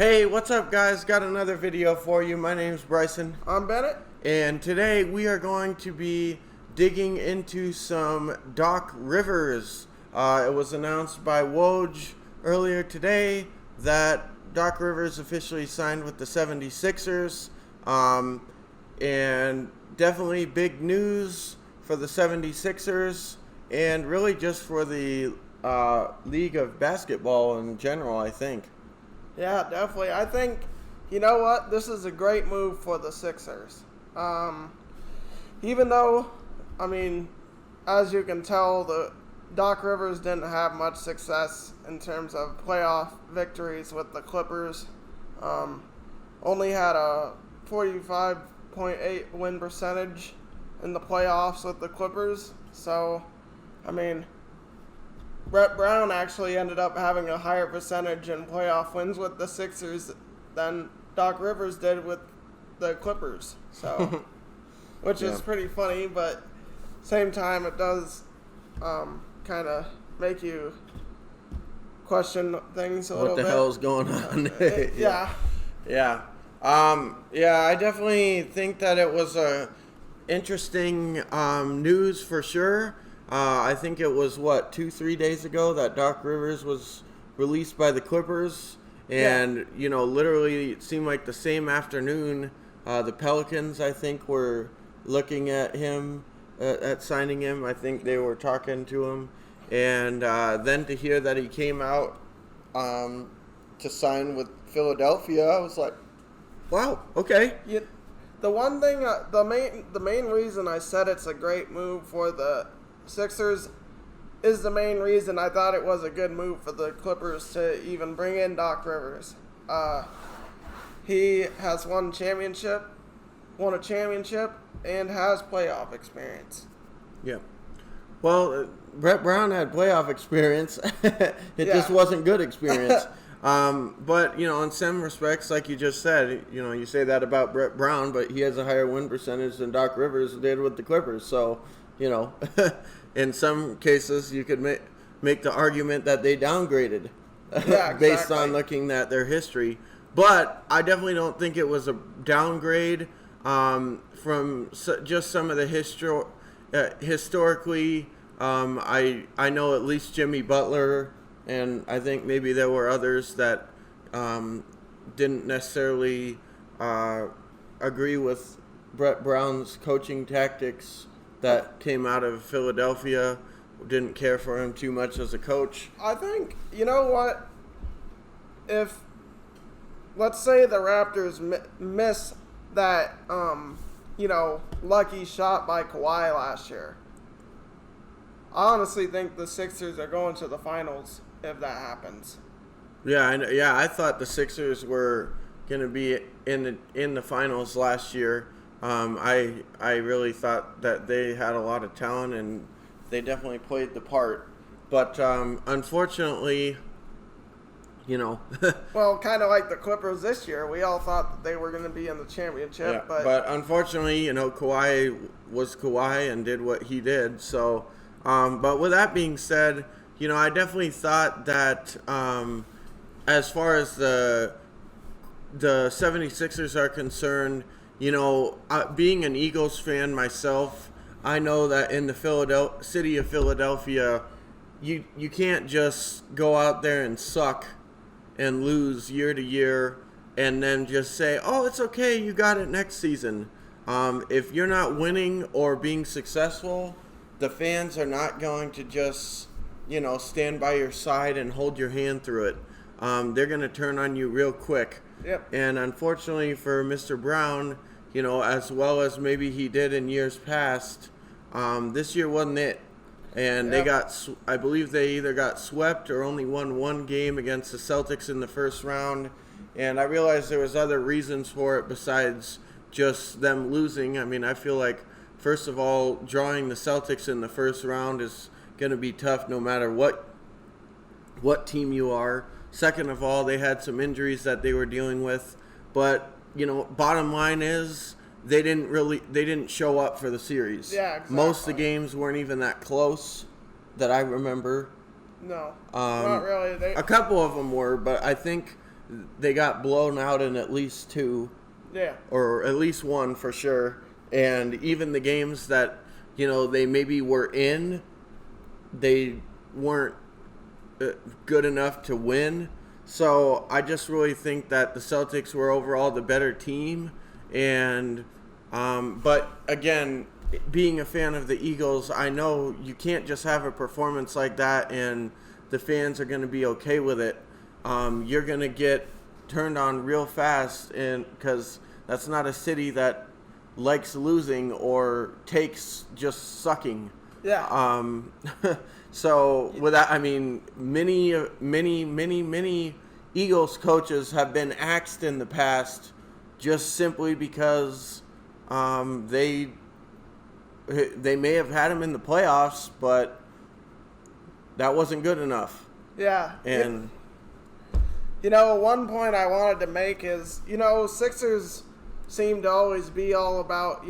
Hey, what's up guys? Got another video for you. My name's Bryson. I'm Bennett. And today we are going to be digging into some Doc Rivers. It was announced by Woj earlier today that Doc Rivers officially signed with the 76ers. And definitely big news for the 76ers and really just for the league of basketball in general, I think. Yeah, definitely. I think, you know what? This is a great move for the Sixers. Even though, I mean, as you can tell, the Doc Rivers didn't have much success in terms of playoff victories with the Clippers. Only had a 45.8 win percentage in the playoffs with the Clippers. So, I mean, Brett Brown actually ended up having a higher percentage in playoff wins with the Sixers than Doc Rivers did with the Clippers. So, which is pretty funny, but same time it does kind of make you question things a little bit. What the hell's going on? Yeah. I definitely think that it was a interesting news for sure. I think it was, 2-3 days ago that Doc Rivers was released by the Clippers. And, literally it seemed like the same afternoon, the Pelicans, I think, were looking at him, at signing him. I think they were talking to him. And then to hear that he came out to sign with Philadelphia, I was like, wow, okay. Yeah, the one thing, the main reason I said it's a great move for the Sixers is the main reason I thought it was a good move for the Clippers to even bring in Doc Rivers. He has won a championship, and has playoff experience. Yeah. Well, Brett Brown had playoff experience. It just wasn't good experience. But, in some respects, like you just said, you say that about Brett Brown, but he has a higher win percentage than Doc Rivers did with the Clippers. So, in some cases, you could make the argument that they downgraded based on looking at their history. But I definitely don't think it was a downgrade from just some of the historically. I know at least Jimmy Butler, and I think maybe there were others that didn't necessarily agree with Brett Brown's coaching tactics that came out of Philadelphia, didn't care for him too much as a coach. I think, you know what, if, let's say the Raptors miss that, lucky shot by Kawhi last year, I honestly think the Sixers are going to the finals if that happens. Yeah, I thought the Sixers were going to be in the finals last year. I really thought that they had a lot of talent and they definitely played the part. But unfortunately, well, kind of like the Clippers this year, we all thought that they were going to be in the championship. Yeah, but unfortunately, Kawhi was Kawhi and did what he did. So, but with that being said, I definitely thought that as far as the 76ers are concerned, being an Eagles fan myself, I know that in the city of Philadelphia, you can't just go out there and suck and lose year to year and then just say, oh, it's okay, you got it next season. If you're not winning or being successful, the fans are not going to just, stand by your side and hold your hand through it. They're going to turn on you real quick. Yep. And unfortunately for Mr. Brown, as well as maybe he did in years past, this year wasn't it. And they I believe they either got swept or only won one game against the Celtics in the first round. And I realized there was other reasons for it besides just them losing. I mean, I feel like, first of all, drawing the Celtics in the first round is going to be tough no matter what team you are. Second of all, they had some injuries that they were dealing with. But, bottom line is they didn't show up for the series. Yeah, exactly. Most of the games weren't even that close that I remember. No, not really. A couple of them were, but I think they got blown out in at least 2. Yeah. Or at least 1 for sure. And even the games that, they maybe were in, they weren't good enough to win. So I just really think that the Celtics were overall the better team. And but again, being a fan of the Eagles, I know you can't just have a performance like that and the fans are going to be okay with it. You're going to get turned on real fast, and because that's not a city that likes losing or takes just sucking. Yeah. So with that, I mean, many Eagles coaches have been axed in the past just simply because they may have had them in the playoffs, but that wasn't good enough. Yeah. And one point I wanted to make is, Sixers seem to always be all about,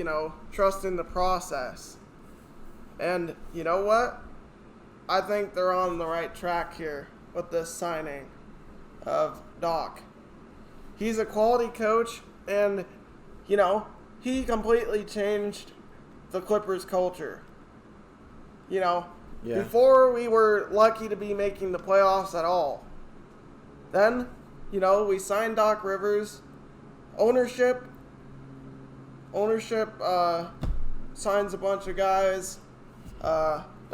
trusting the process. And you know what? I think they're on the right track here with this signing of Doc. He's a quality coach, and, he completely changed the Clippers culture. Before we were lucky to be making the playoffs at all. Then, we signed Doc Rivers. Ownership signs a bunch of guys.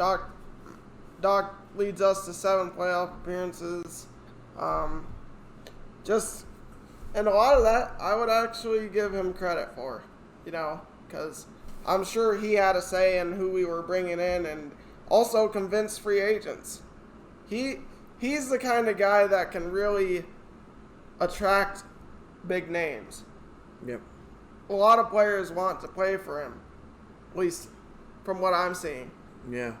Doc leads us to 7 playoff appearances. And a lot of that I would actually give him credit for, because I'm sure he had a say in who we were bringing in and also convinced free agents. He's the kind of guy that can really attract big names. Yep. A lot of players want to play for him, at least from what I'm seeing. Yeah.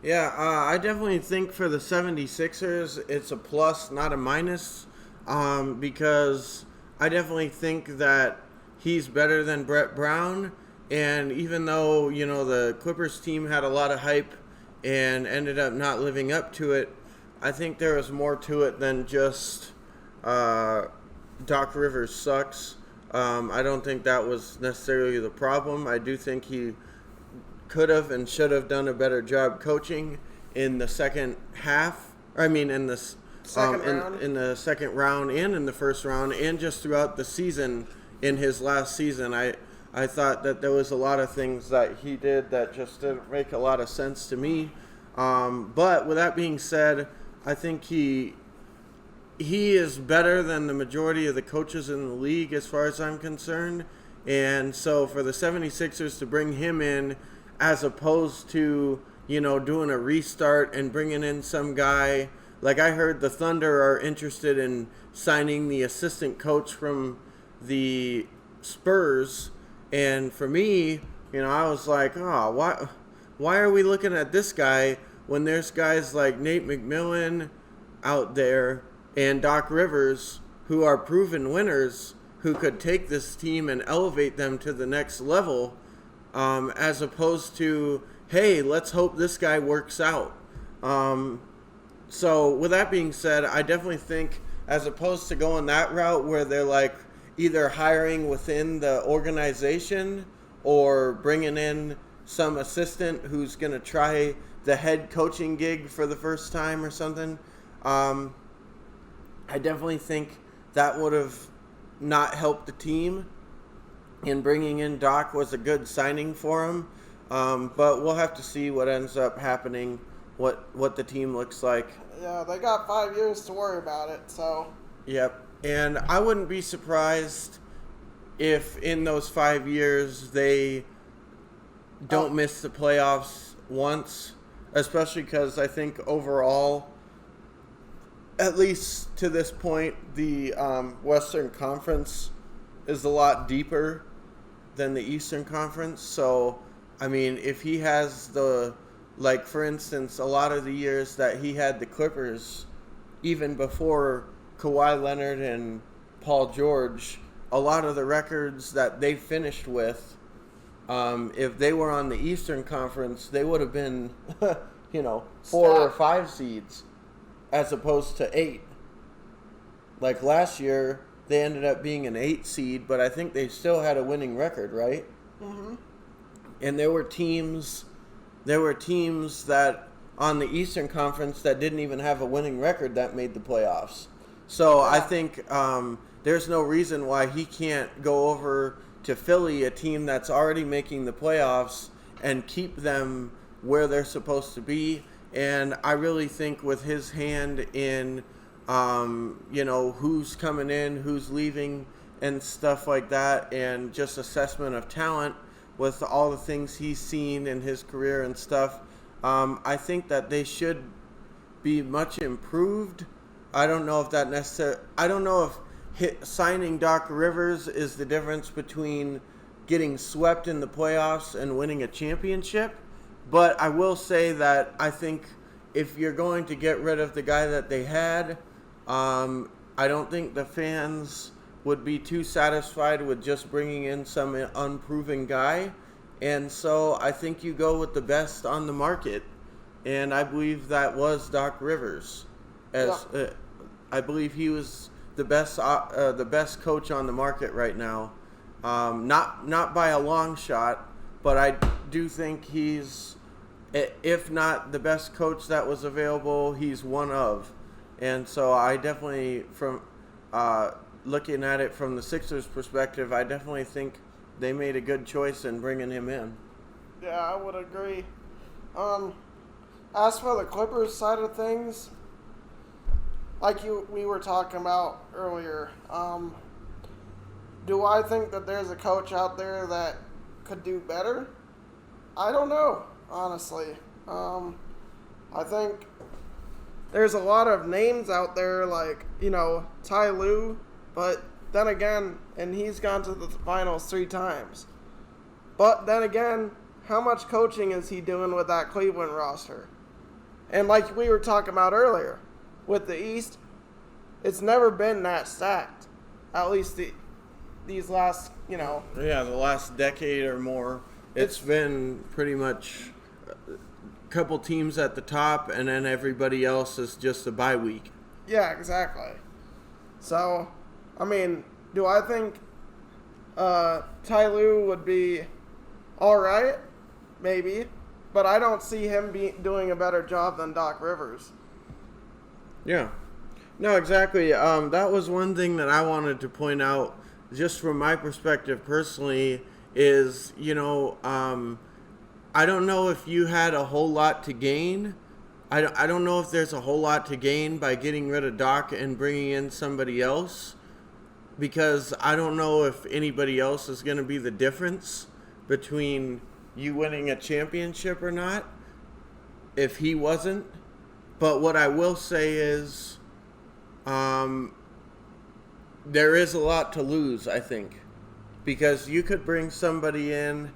Yeah, I definitely think for the 76ers, it's a plus, not a minus, because I definitely think that he's better than Brett Brown, and even though, the Clippers team had a lot of hype and ended up not living up to it, I think there was more to it than just Doc Rivers sucks. I don't think that was necessarily the problem. I do think he could have and should have done a better job coaching in the second half. In the second round and in the first round and just throughout the season. In his last season, I thought that there was a lot of things that he did that just didn't make a lot of sense to me. But with that being said, I think he is better than the majority of the coaches in the league as far as I'm concerned. And so for the 76ers to bring him in as opposed to, doing a restart and bringing in some guy, like I heard the Thunder are interested in signing the assistant coach from the Spurs. And for me, I was like, why are we looking at this guy when there's guys like Nate McMillan out there and Doc Rivers who are proven winners who could take this team and elevate them to the next level, as opposed to, hey, let's hope this guy works out. So with that being said, I definitely think as opposed to going that route where they're like either hiring within the organization or bringing in some assistant who's going to try the head coaching gig for the first time or something, I definitely think that would have not helped the team, and bringing in Doc was a good signing for him. But we'll have to see what ends up happening, what the team looks like. Yeah, they got 5 years to worry about it, so. Yep, and I wouldn't be surprised if in those 5 years they don't miss the playoffs once, especially because I think overall, at least to this point, the Western Conference is a lot deeper than the Eastern Conference. So, if he has for instance, a lot of the years that he had the Clippers, even before Kawhi Leonard and Paul George, a lot of the records that they finished with, if they were on the Eastern Conference, they would have been, 4 or 5 seeds as opposed to 8. like last year, they ended up being an 8 seed, but I think they still had a winning record, right? Mm-hmm. And there were teams that on the Eastern Conference that didn't even have a winning record that made the playoffs. So Yeah. I think there's no reason why he can't go over to Philly, a team that's already making the playoffs, and keep them where they're supposed to be. And I really think with his hand in, who's coming in, who's leaving, and stuff like that, and just assessment of talent with all the things he's seen in his career and stuff, I think that they should be much improved. I don't know if that necessarily. I don't know if signing Doc Rivers is the difference between getting swept in the playoffs and winning a championship. But I will say that I think if you're going to get rid of the guy that they had, I don't think the fans would be too satisfied with just bringing in some unproven guy. And so I think you go with the best on the market. And I believe that was Doc Rivers. I believe he was the best coach on the market right now. Not by a long shot, but I do think he's, if not the best coach that was available, he's one of. And so I definitely, from looking at it from the Sixers' perspective, I definitely think they made a good choice in bringing him in. Yeah, I would agree. As for the Clippers side of things, like we were talking about earlier, do I think that there's a coach out there that could do better? I don't know, honestly. I think there's a lot of names out there like, Ty Lue, but then again, and he's gone to the finals 3 times. But then again, how much coaching is he doing with that Cleveland roster? And like we were talking about earlier, with the East, it's never been that stacked. At least these last, Yeah, the last decade or more, it's been pretty much a couple teams at the top, and then everybody else is just a bye week. Yeah, exactly. So, I mean, do I think Ty Lue would be all right? Maybe. But I don't see him doing a better job than Doc Rivers. Yeah. No, exactly. That was one thing that I wanted to point out, just from my perspective personally, is, I don't know if you had a whole lot to gain. I don't know if there's a whole lot to gain by getting rid of Doc and bringing in somebody else, because I don't know if anybody else is going to be the difference between you winning a championship or not, if he wasn't. But what I will say is, there is a lot to lose, I think, because you could bring somebody in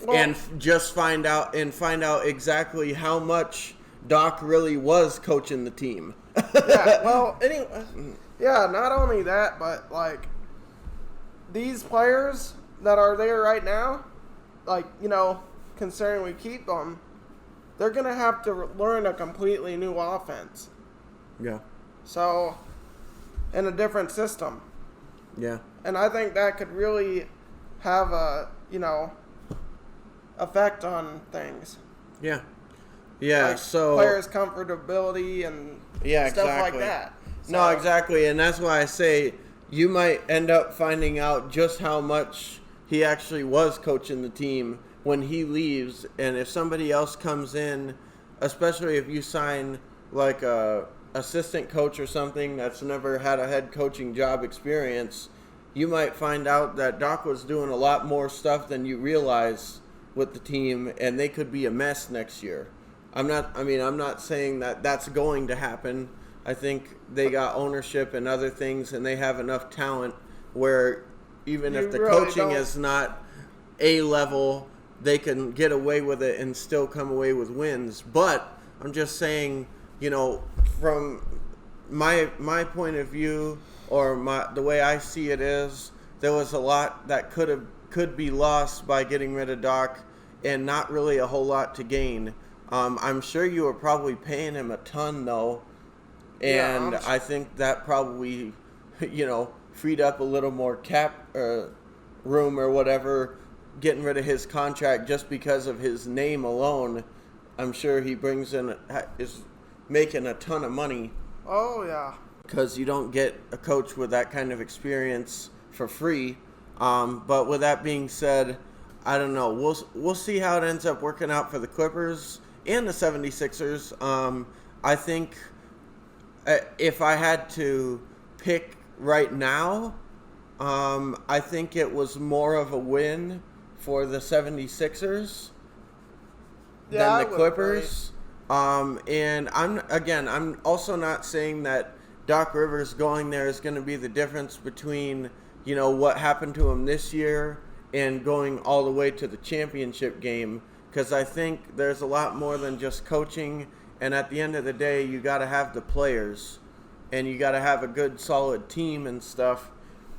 and just find out exactly how much Doc really was coaching the team. Yeah, well, anyway, not only that, but like these players that are there right now, like, considering we keep them, they're going to have to learn a completely new offense. Yeah. So, in a different system. Yeah. And I think that could really have a, effect on things. Yeah. Yeah, like so players' comfortability and stuff like that. So, no, exactly. And that's why I say you might end up finding out just how much he actually was coaching the team when he leaves. And if somebody else comes in, especially if you sign like a assistant coach or something that's never had a head coaching job experience, you might find out that Doc was doing a lot more stuff than you realize with the team, and they could be a mess next year. I'm not saying that that's going to happen. I think they got ownership and other things, and they have enough talent where even if the really coaching is not A level, they can get away with it and still come away with wins. But I'm just saying, from my point of view, or the way I see it is, there was a lot that could be lost by getting rid of Doc, and not really a whole lot to gain. I'm sure you were probably paying him a ton, though, And Yeah, I think that probably, freed up a little more cap room or whatever, getting rid of his contract just because of his name alone. I'm sure he is making a ton of money. Oh, yeah. Because you don't get a coach with that kind of experience for free. But with that being said, I don't know. We'll see how it ends up working out for the Clippers and the 76ers. I think if I had to pick right now, I think it was more of a win for the 76ers than the Clippers. And I'm also not saying that Doc Rivers going there is going to be the difference between, what happened to him this year and going all the way to the championship game, because I think there's a lot more than just coaching, and at the end of the day, you got to have the players, and you got to have a good, solid team and stuff.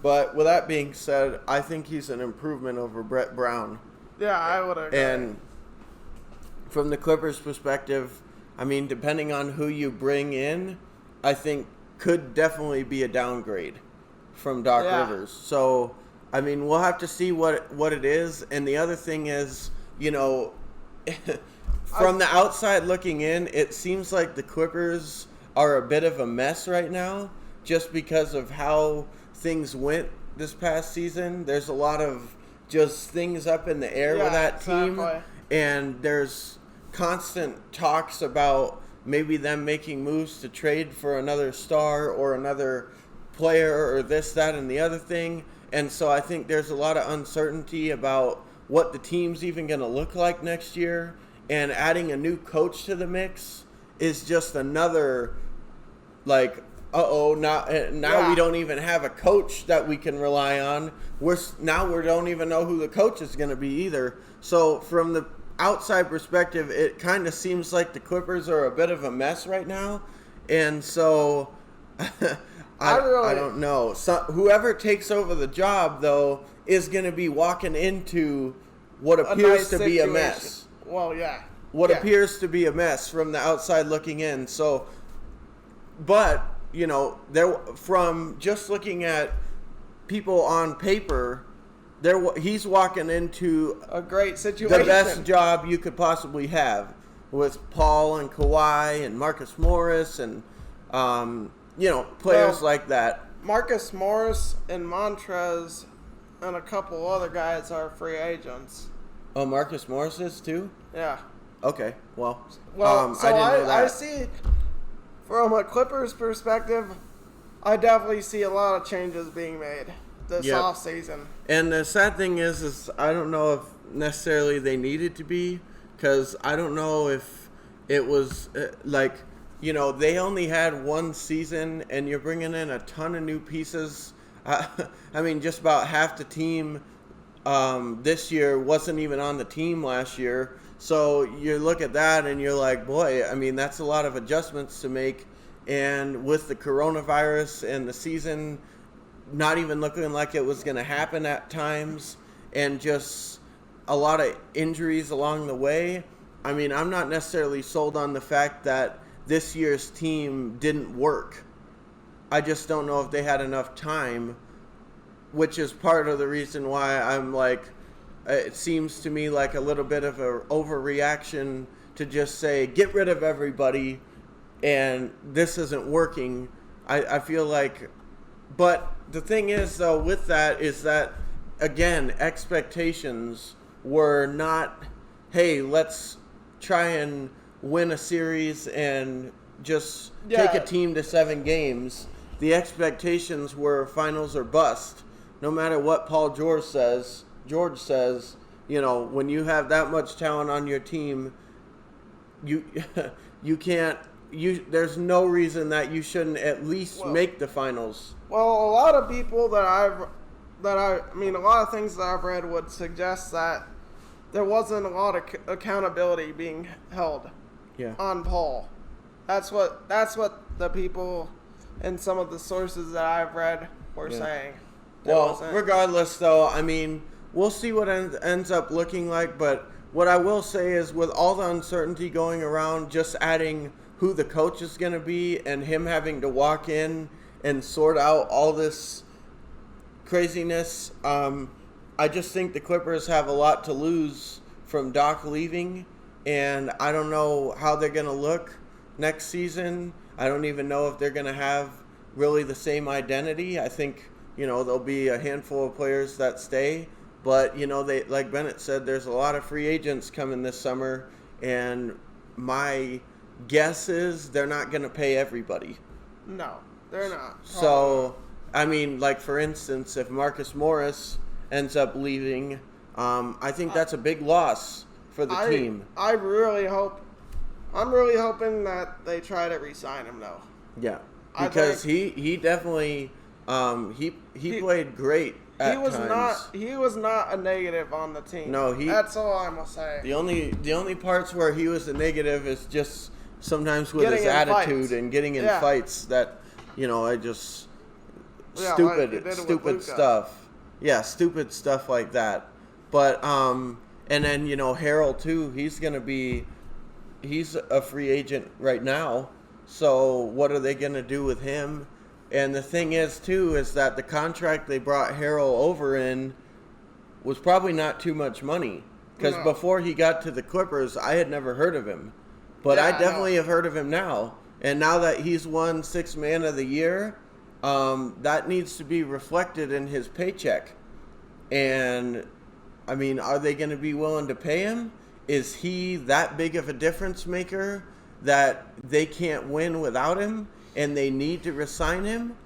But with that being said, I think he's an improvement over Brett Brown. Yeah, I would agree. And from the Clippers' perspective, I mean, depending on who you bring in, I think could definitely be a downgrade from Doc Rivers. So, I mean, we'll have to see what it is. And the other thing is, from the outside looking in, it seems like the Clippers are a bit of a mess right now just because of how things went this past season. There's a lot of just things up in the air with that team. And there's constant talks about maybe them making moves to trade for another star or another player or this, that, and the other thing. And so I think there's a lot of uncertainty about what the team's even going to look like next year. And adding a new coach to the mix is just another, like, now we don't even have a coach that we can rely on. We don't even know who the coach is going to be either. So from the outside perspective, it kind of seems like the Clippers are a bit of a mess right now. And so I don't know. So whoever takes over the job, though, is going to be walking into what appears to be a mess. Well, yeah. What appears to be a mess from the outside looking in. So, but, from just looking at people on paper, he's walking into a great situation, the best job you could possibly have, with Paul and Kawhi and Marcus Morris and players like that. Marcus Morris and Montrez and a couple other guys are free agents. Oh, Marcus Morris is too? Yeah. Okay. Well, so I didn't know that. I see, from a Clippers perspective, I definitely see a lot of changes being made this offseason. And the sad thing is I don't know if necessarily they needed to be, because I don't know if it was they only had one season and you're bringing in a ton of new pieces. I mean, just about half the team this year wasn't even on the team last year. So you look at that and you're like, boy, I mean, that's a lot of adjustments to make. And with the coronavirus and the season not even looking like it was going to happen at times, and just a lot of injuries along the way, I mean, I'm not necessarily sold on the fact that this year's team didn't work. I just don't know if they had enough time, which is part of the reason why I'm like, it seems to me like a little bit of an overreaction to just say, get rid of everybody and this isn't working. I feel like, but the thing is though with that is that, again, expectations were not, hey, let's try and win a series and just take a team to 7 games. The expectations were finals or bust. No matter what Paul George says, when you have that much talent on your team, you can't. There's no reason that you shouldn't at least make the finals. Well, a lot of people a lot of things that I've read would suggest that there wasn't a lot of accountability being held on Paul. That's what the people and some of the sources that I've read were saying. Well, regardless, though, I mean, we'll see what ends up looking like. But what I will say is, with all the uncertainty going around, just adding who the coach is going to be and him having to walk in and sort out all this craziness. I just think the Clippers have a lot to lose from Doc leaving, and I don't know how they're going to look next season. I don't even know if they're going to have really the same identity. I think, there'll be a handful of players that stay, but, they, like Bennett said, there's a lot of free agents coming this summer, and my guess is they're not going to pay everybody. No, they're not. So, I mean, like, for instance, if Marcus Morris ends up leaving, I think that's a big loss for the team. I'm really hoping that they try to re-sign him, though. Yeah, because he definitely he played great at times. He was not a negative on the team. No, that's all I'm gonna say. The only parts where he was a negative is just sometimes with his attitude and getting in fights that I just stupid stuff. Yeah, stupid stuff like that. But and then Harrell too. He's a free agent right now. So what are they going to do with him? And the thing is too is that the contract they brought Harrell over in was probably not too much money, because before he got to the Clippers, I had never heard of him. But I definitely have heard of him now. And now that he's won Sixth Man of the Year, that needs to be reflected in his paycheck. And, I mean, are they going to be willing to pay him? Is he that big of a difference maker that they can't win without him and they need to re-sign him?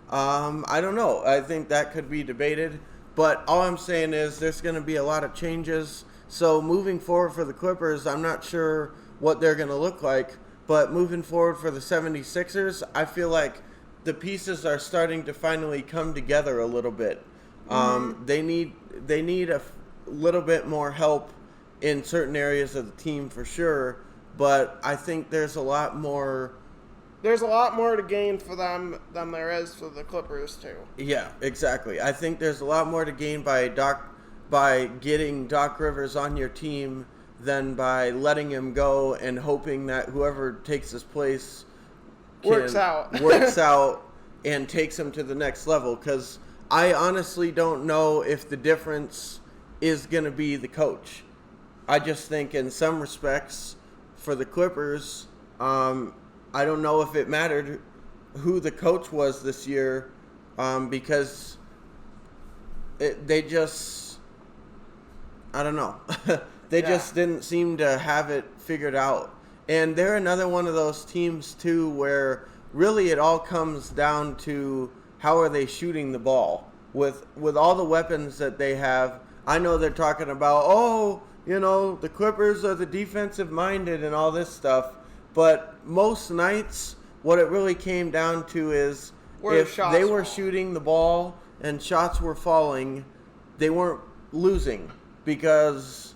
I don't know. I think that could be debated. But all I'm saying is there's going to be a lot of changes. So moving forward for the Clippers, I'm not sure what they're going to look like. But moving forward for the 76ers, I feel like the pieces are starting to finally come together a little bit. They need a little bit more help in certain areas of the team for sure, but I think there's a lot more to gain for them than there is for the Clippers too. Yeah, exactly. I think there's a lot more to gain by getting Doc Rivers on your team than by letting him go and hoping that whoever takes his place works out and takes him to the next level, because I honestly don't know if the difference is going to be the coach. I just think in some respects for the Clippers, I don't know if it mattered who the coach was this year, because they just, I don't know. They just didn't seem to have it figured out. And they're another one of those teams too where really it all comes down to how are they shooting the ball. With all the weapons that they have, I know they're talking about, the Clippers are the defensive minded and all this stuff. But most nights, what it really came down to is if they were shooting the ball and shots were falling, they weren't losing because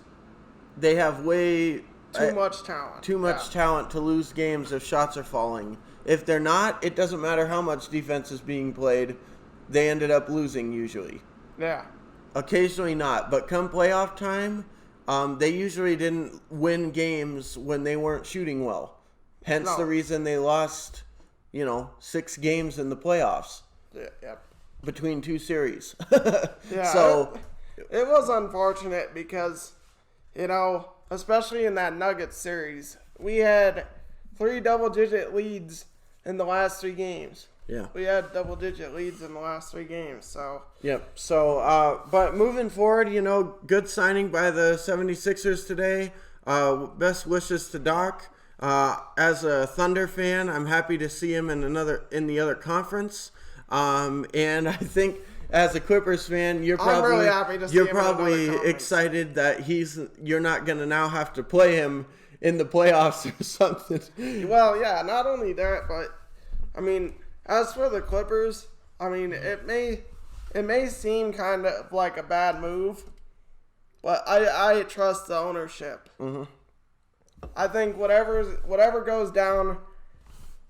they have way too much talent. Too much talent to lose games if shots are falling. If they're not, it doesn't matter how much defense is being played. They ended up losing usually. Yeah. Occasionally not. But come playoff time, they usually didn't win games when they weren't shooting well. Hence the reason they lost, 6 games in the playoffs. Yeah. Between 2 series. Yeah. So it was unfortunate because, especially in that Nuggets series, we had 3 double-digit leads in the last 3 games. Yeah. We had double-digit leads in the last 3 games, so. Yep. So, but moving forward, good signing by the 76ers today. Best wishes to Doc. As a Thunder fan, I'm happy to see him in the other conference. And I think as a Clippers fan, you're probably excited that you're not going to now have to play him in the playoffs or something. Well, yeah, not only that, but I mean, as for the Clippers, I mean, it may seem kind of like a bad move, but I trust the ownership. Mm-hmm. I think whatever goes down,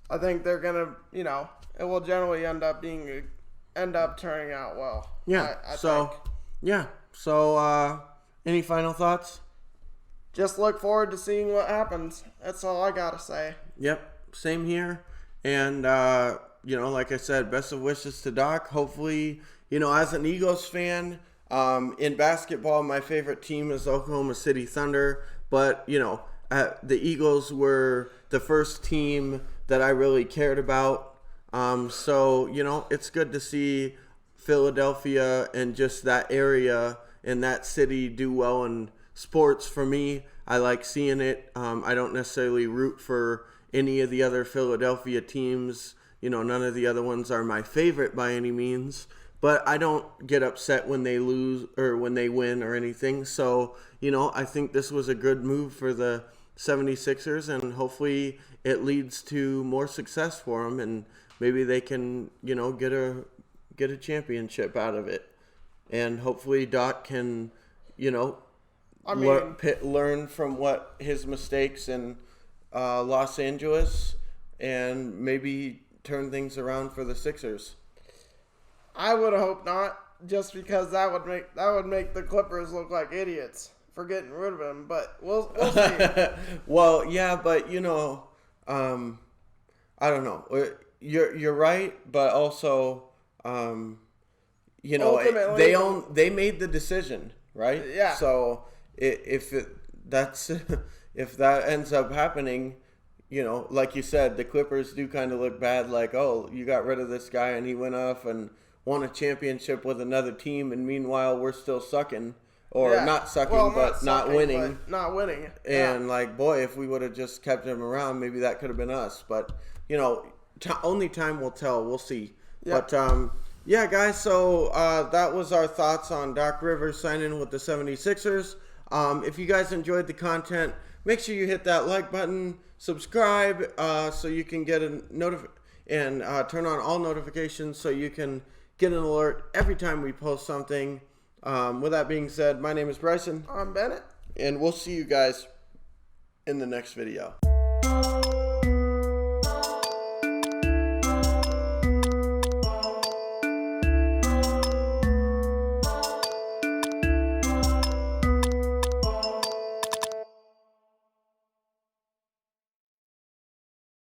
I think they're gonna, it will generally end up turning out well. Yeah. I think. Yeah. So, any final thoughts? Just look forward to seeing what happens. That's all I gotta say. Yep. same here. And, like I said, best of wishes to Doc. Hopefully, as an Eagles fan, in basketball, my favorite team is Oklahoma City Thunder. But, the Eagles were the first team that I really cared about. It's good to see Philadelphia and just that area and that city do well in sports. For me, I like seeing it. I don't necessarily root for any of the other Philadelphia teams. None of the other ones are my favorite by any means. But I don't get upset when they lose or when they win or anything. So, I think this was a good move for the 76ers, and hopefully it leads to more success for them, and maybe they can, get a championship out of it. And hopefully Doc can, learn from what his mistakes in Los Angeles and maybe turn things around for the Sixers. I would hope not, just because that would make the Clippers look like idiots for getting rid of him. But we'll see. Well, yeah, but I don't know. You're right, but also, Ultimately, they made the decision, right? Yeah. So if that ends up happening, like you said, the Clippers do kind of look bad. Like, oh, you got rid of this guy and he went off and won a championship with another team, and meanwhile we're still sucking. Or not sucking, but not winning. But not winning. And boy, if we would have just kept him around, maybe that could have been us. But only time will tell. We'll see. Yep. But guys. So that was our thoughts on Doc Rivers signing with the 76ers. If you guys enjoyed the content, make sure you hit that like button, subscribe, so you can get a and turn on all notifications so you can get an alert every time we post something. With that being said, my name is Bryson. I'm Bennett. And we'll see you guys in the next video.